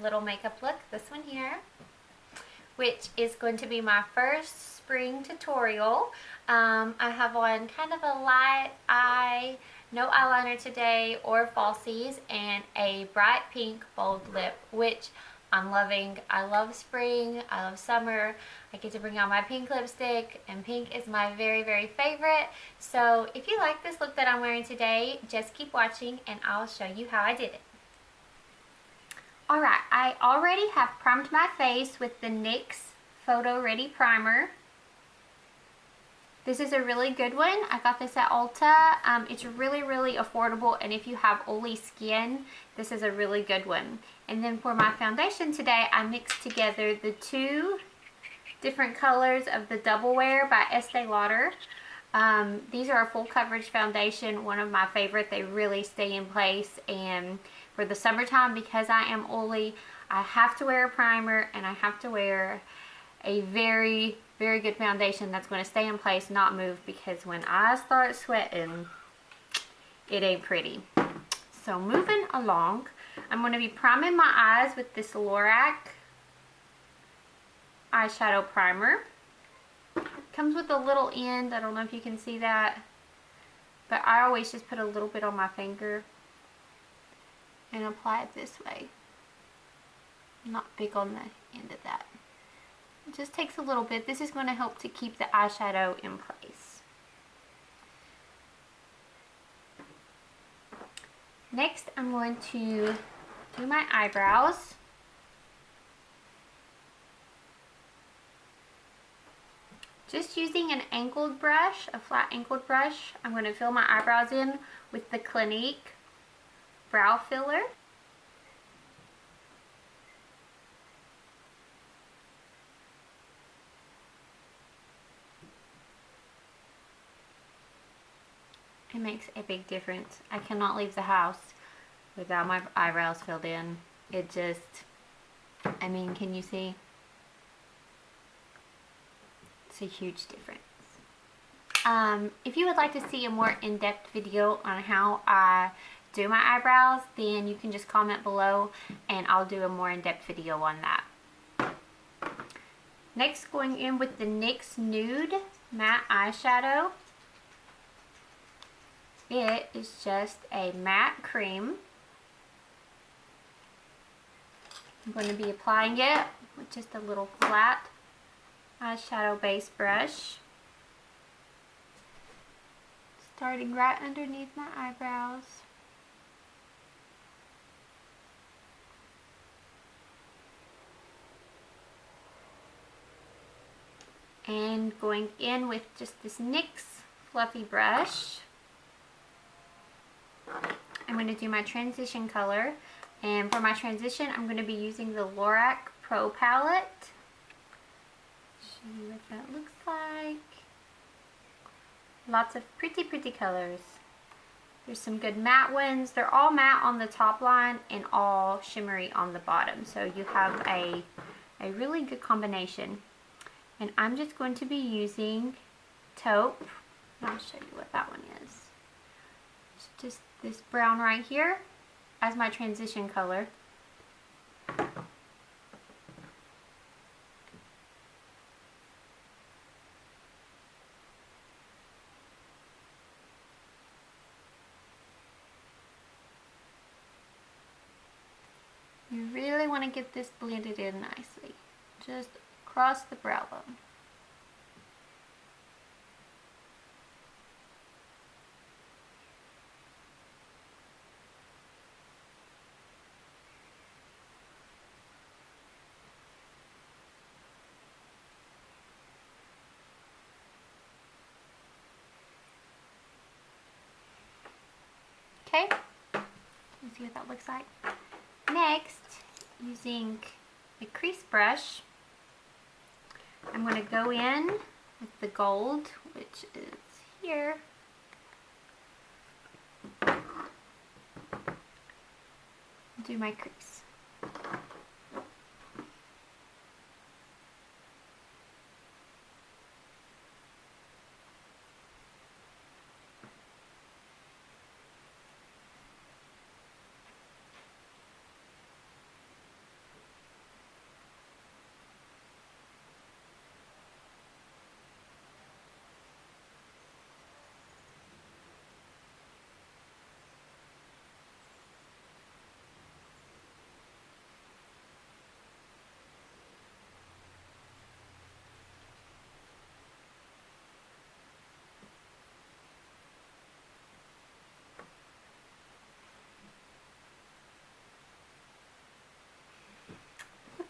little makeup look, this one here, which is going to be my first spring tutorial. I have on kind of a light eye, no eyeliner today or falsies, and a bright pink bold lip, which I'm loving. I love spring, I love summer. I get to bring out my pink lipstick, and pink is my very, very favorite. So if you like this look that I'm wearing today, just keep watching and I'll show you how I did it. Alright, I already have primed my face with the NYX Photo Ready Primer. This is a really good one. I got this at Ulta. It's really, really affordable, and if you have oily skin, this is a really good one. And then for my foundation today, I mixed together the two different colors of the Double Wear by Estee Lauder. These are a full coverage foundation, one of my favorite. They really stay in place, and for the summertime, because I am oily, I have to wear a primer and I have to wear a very, very good foundation that's going to stay in place, not move, because when I start sweating, it ain't pretty. So moving along, I'm going to be priming my eyes with this Lorac eyeshadow primer. It comes with a little end. I don't know if you can see that, but I always just put a little bit on my finger and apply it this way. I'm not big on the end of that. It just takes a little bit. This is going to help to keep the eyeshadow in place. Next, I'm going to do my eyebrows. Just using an angled brush, a flat angled brush, I'm going to fill my eyebrows in with the Clinique brow filler. It makes a big difference. I cannot leave the house without my eyebrows filled in. It just, I mean, can you see? It's a huge difference. If you would like to see a more in-depth video on how I do my eyebrows, then you can just comment below and I'll do a more in-depth video on that. Next, going in with the NYX Nude Matte Eyeshadow. It is just a matte cream. I'm going to be applying it with just a little flat eyeshadow base brush. Starting right underneath my eyebrows. And going in with just this NYX fluffy brush. I'm going to do my transition color, and for my transition I'm going to be using the Lorac Pro Palette. Show you what that looks like. Lots of pretty, pretty colors. There's some good matte ones. They're all matte on the top line and all shimmery on the bottom, so you have a really good combination. And I'm just going to be using taupe. I'll show you what that one is. It's just this brown right here as my transition color. You really want to get this blended in nicely, just across the brow bone. Okay, let's see what that looks like. Next, using a crease brush, I'm going to go in with the gold, which is here. Do my crease.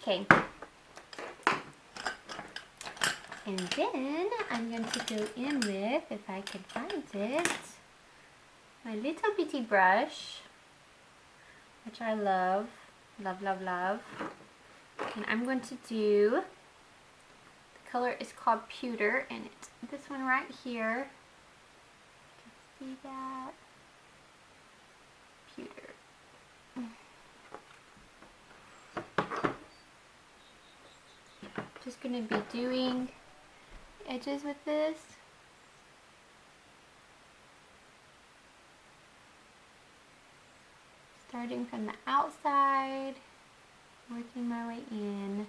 Okay. And then I'm going to go in with, if I can find it, my little bitty brush, which I love, love, love, love. And I'm going to do, the color is called Pewter, and it's this one right here. You can see that? Pewter. Just going to be doing edges with this. Starting from the outside, working my way in.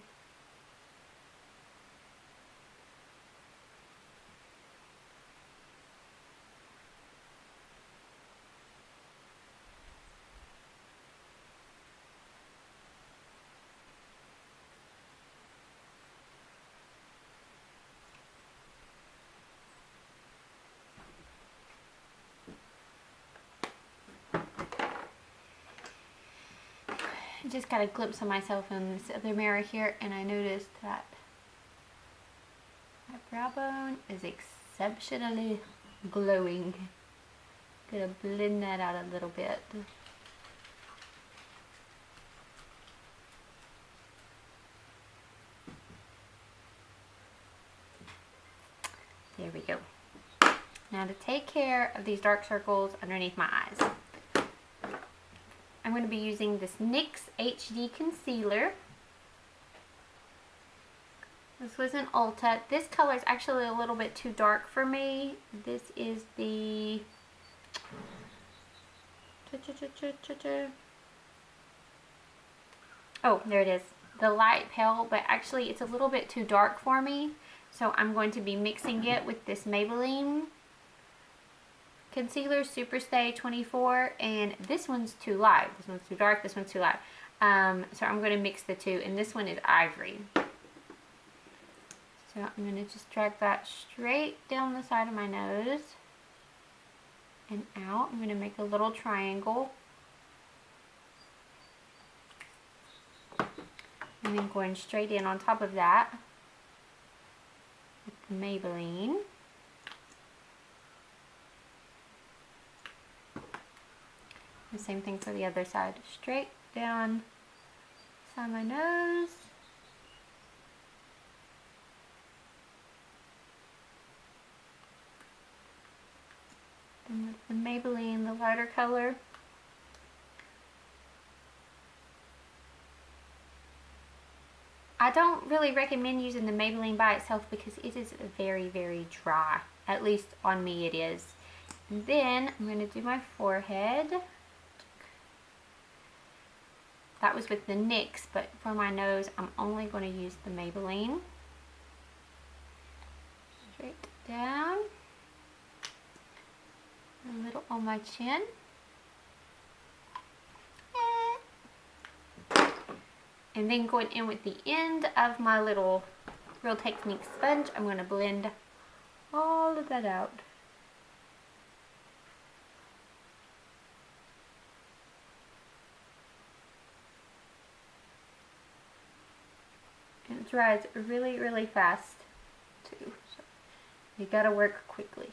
I just got a glimpse of myself in this other mirror here, and I noticed that my brow bone is exceptionally glowing. Gonna blend that out a little bit. There we go. Now to take care of these dark circles underneath my eyes, I'm going to be using this NYX HD Concealer. This was an Ulta. This color is actually a little bit too dark for me. This is the... Oh, there it is. The light pale, but actually it's a little bit too dark for me. So I'm going to be mixing it with this Maybelline Concealer Superstay 24, and this one's too light. This one's too dark, this one's too light. So I'm going to mix the two, and this one is Ivory. So I'm going to just drag that straight down the side of my nose and out. I'm going to make a little triangle. And then going straight in on top of that with the Maybelline. The same thing for the other side. Straight down side of my nose. And with the Maybelline, the lighter color. I don't really recommend using the Maybelline by itself because it is very, very dry. At least on me it is. And then I'm going to do my forehead. That was with the NYX, but for my nose, I'm only going to use the Maybelline. Straight down. A little on my chin. And then going in with the end of my little Real Techniques sponge, I'm going to blend all of that out. And it dries really, really fast too. So you gotta work quickly.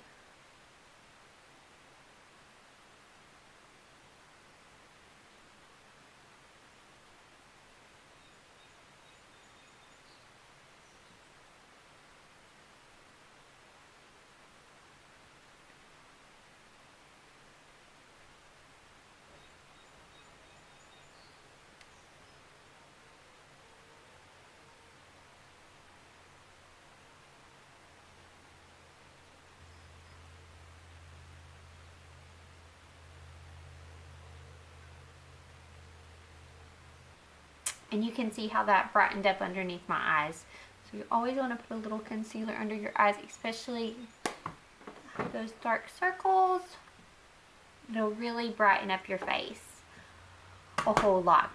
And you can see how that brightened up underneath my eyes. So you always want to put a little concealer under your eyes, especially those dark circles. It'll really brighten up your face a whole lot.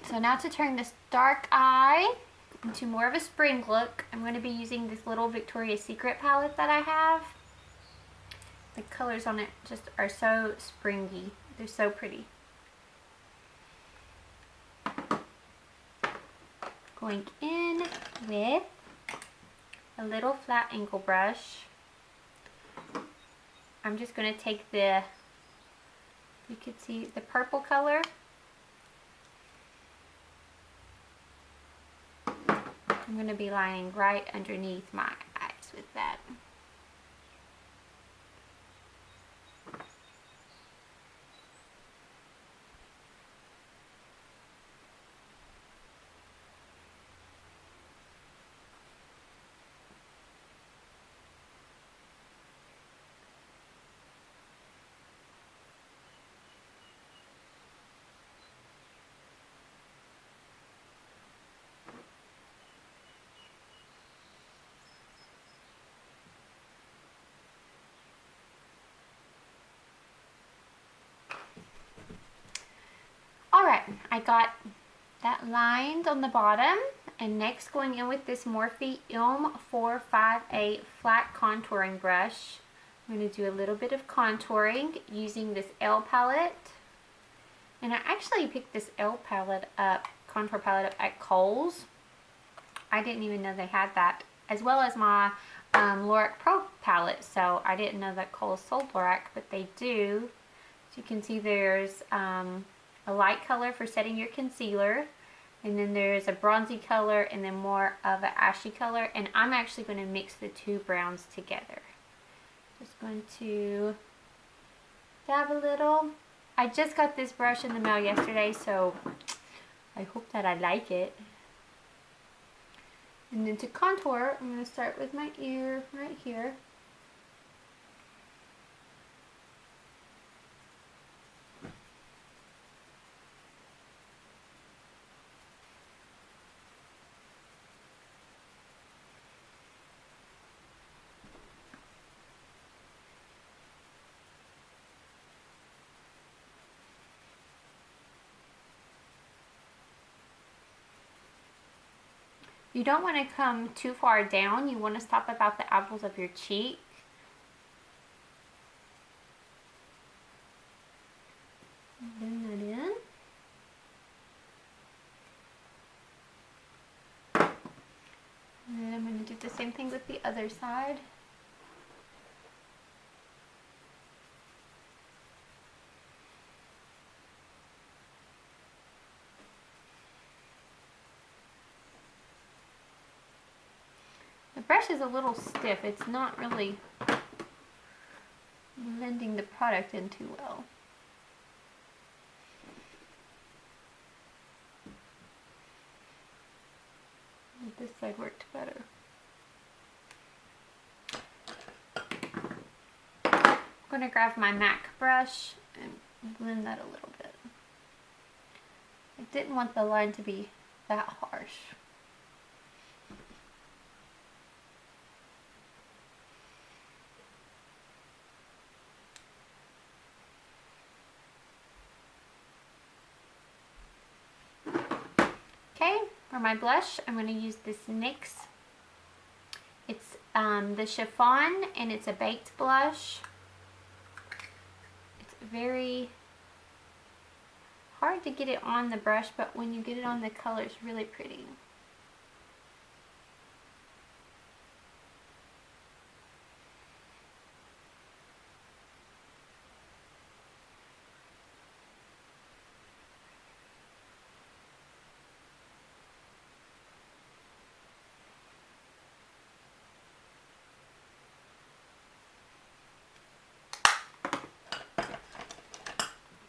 So now to turn this dark eye into more of a spring look, I'm going to be using this little Victoria's Secret palette that I have. The colors on it just are so springy. They're so pretty. going in with a little flat angle brush. I'm just going to take the, you can see the purple color. I'm going to be lining right underneath my eyes with that. Alright, I got that lined on the bottom, and next going in with this Morphe M458 flat contouring brush. I'm going to do a little bit of contouring using this L palette. And I actually picked this L palette up, contour palette up at Kohl's. I didn't even know they had that, as well as my Lorac Pro Palette. So I didn't know that Kohl's sold Lorac, but they do. So you can see there's a light color for setting your concealer, and then there's a bronzy color, and then more of an ashy color, and I'm actually going to mix the two browns together. Just going to dab a little. I just got this brush in the mail yesterday, so I hope that I like it. And then to contour, I'm going to start with my ear right here. You don't want to come too far down. You want to stop about the apples of your cheek. Blend that in. And then I'm going to do the same thing with the other side. The brush is a little stiff. It's not really blending the product in too well. This side worked better. I'm going to grab my MAC brush and blend that a little bit. I didn't want the line to be that harsh. Okay, for my blush, I'm going to use this NYX. It's the Chiffon, and it's a baked blush. It's very hard to get it on the brush, but when you get it on the color, it's really pretty.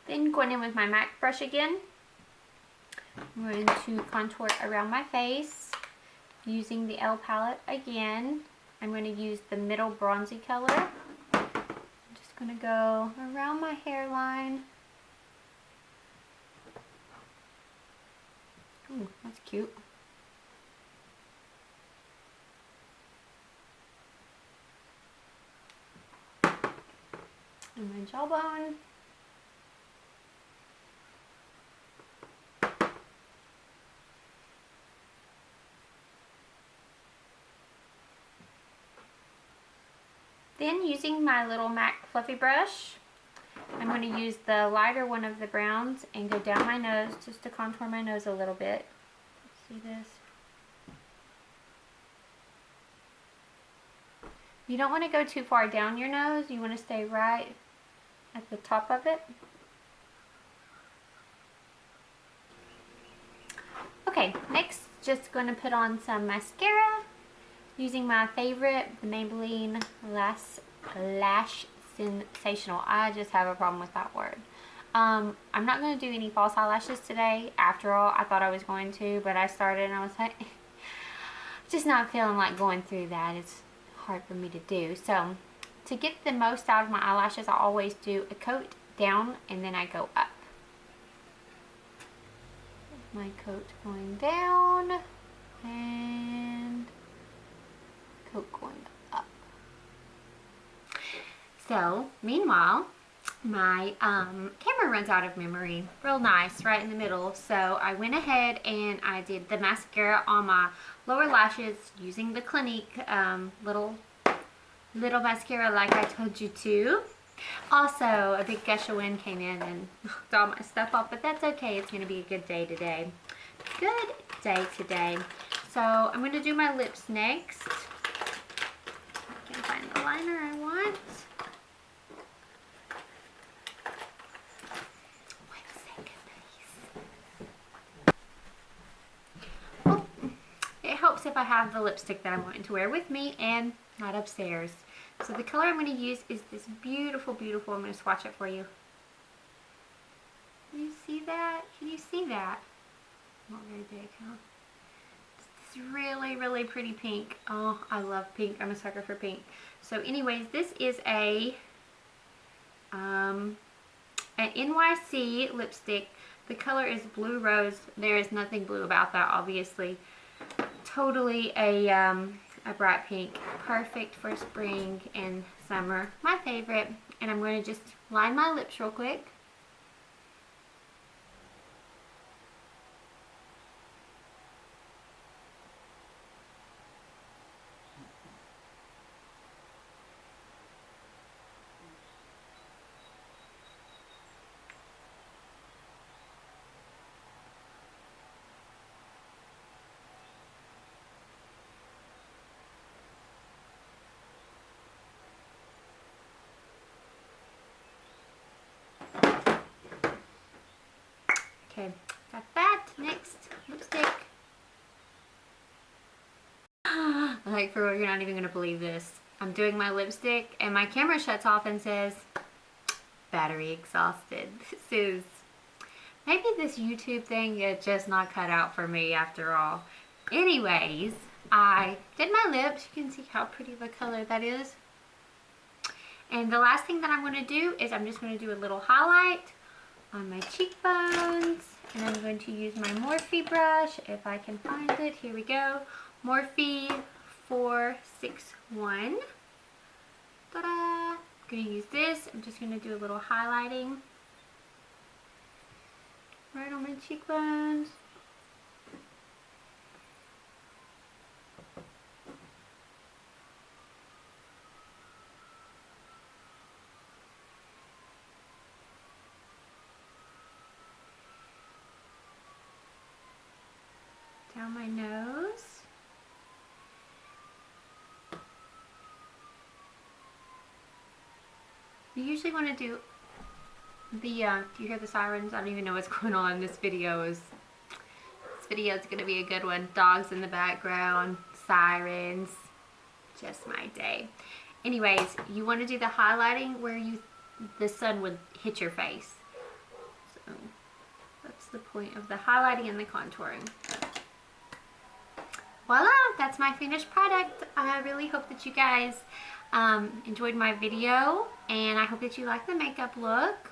Then going in with my MAC brush again, I'm going to contour around my face using the L palette again. I'm going to use the middle bronzy color. I'm just going to go around my hairline. Ooh, that's cute. And my jawbone. Then using my little MAC fluffy brush, I'm going to use the lighter one of the browns and go down my nose just to contour my nose a little bit. See this? You don't want to go too far down your nose. You want to stay right at the top of it. Okay, next just going to put on some mascara using my favorite, the Maybelline Lash Sensational. I just have a problem with that word. I'm not going to do any false eyelashes today. After all, I thought I was going to, but I started and I was like, just not feeling like going through that. It's hard for me to do. So to get the most out of my eyelashes, I always do a coat down and then I go up. My coat going down and coat going up. So meanwhile, my camera runs out of memory real nice right in the middle, so I went ahead and I did the mascara on my lower lashes using the Clinique little mascara like I told you to. Also, a big gush of wind came in and knocked all my stuff off, but that's okay. It's going to be a good day today. Good day today. So I'm going to do my lips next. I can't find the liner I want. If I have the lipstick that I'm wanting to wear with me and not upstairs. So the color I'm going to use is this beautiful, beautiful, I'm going to swatch it for you. Can you see that? Can you see that? Not very big, huh? It's this really, really pretty pink. Oh, I love pink. I'm a sucker for pink. So anyways, this is an NYC lipstick. The color is Blue Rose. There is nothing blue about that, obviously. Totally a bright pink, perfect for spring and summer, my favorite. And I'm going to just line my lips real quick. Okay, got that. Next, lipstick. Like, for real, you're not even going to believe this. I'm doing my lipstick and my camera shuts off and says, battery exhausted. Maybe this YouTube thing is just not cut out for me after all. Anyways, I did my lips. You can see how pretty of a color that is. And the last thing that I'm going to do is I'm just going to do a little highlight on my cheekbones, and I'm going to use my Morphe brush if I can find it. Here we go. Morphe 461. Ta-da! I'm going to use this. I'm just going to do a little highlighting right on my cheekbones. Down my nose. You usually want to do the, do you hear the sirens? I don't even know what's going on. This video is going to be a good one. Dogs in the background, sirens, just my day. Anyways, you want to do the highlighting where the sun would hit your face. So that's the point of the highlighting and the contouring. Voila, that's my finished product. I really hope that you guys enjoyed my video, and I hope that you like the makeup look.